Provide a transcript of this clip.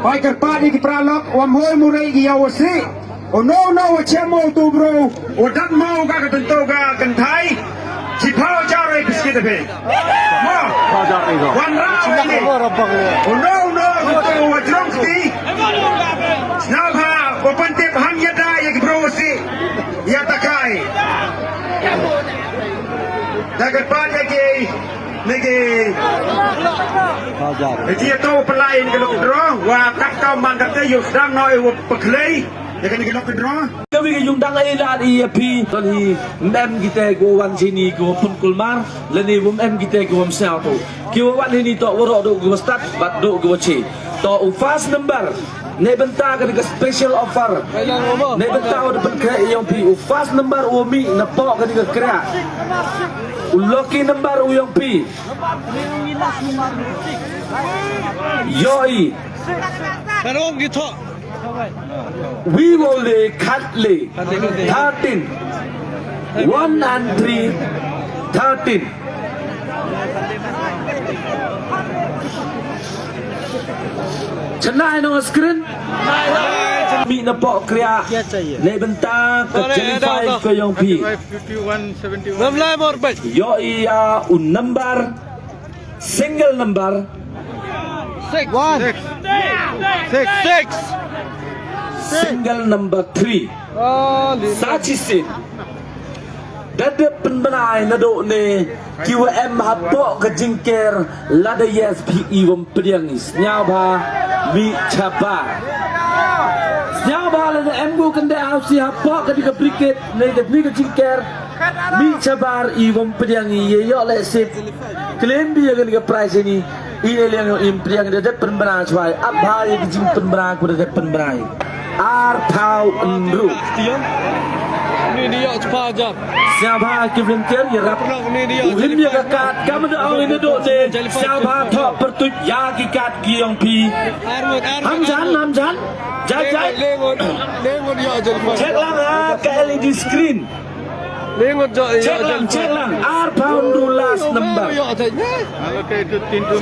Pai kerpadi ki pralok wamhoi murai ki yawasi. O no chemo tu bro. O dat mau ka ketentu ka kentai. Si pau jare biskit be. Ma. Wan rau ni. O no tu wajrong ti. Snabha opante bhang yada ya ki bro si. Ya takai. Dagat pada ki lagi. Dia tahu pelain kalau kedua, wah kat kau mangkat ke yuk sedang noi peklei, ya kan kalau kedua. Kami yung dang ay lahat IAP, tadi mem kita go wan sini go pun kulmar, lani mem kita go msel tu. Kau wan ini tu warok do go start, bat do go ci. Tu fast number. Nebenta ka special offer. Nebenta o dapat kaya yung pi. Fast number umi napok ka kaya. Lucky number uyong pi. Yoi. Karong gitu. We will cut 13. 1 and 3. 13. Cenai nong screen. Mi na po kaya. Nebenta ka jelify ko yung pi. 51, 71. Namlay more best. Yo iya un number single number 6. single number 3 sachisin dada penbenai nado ne QM hapo ke jingker lada yes PE wam priangis nyaba mi chaba nyaba lada emgo kende ausi hapo ke diga briket ne ke ni ke jingker mi chabar I wam priangi ye yo le sip claim dia ke price ini ini yang impriang dada penbenai chwai abhai ke jing penbenai ku dada penbenai ar thau nru Ini dia cepat jam. Siapa volunteer ya rap. Uhim ya kakat kamu dah awak ini dok deh. Siapa thok pertut ya kikat giong pi. Hamjan. Jai. Lengot dia jadi. Cek lang ke LED screen. Lengot dia. Cek lang. Ar pound last number. Kalau kayak itu tintu.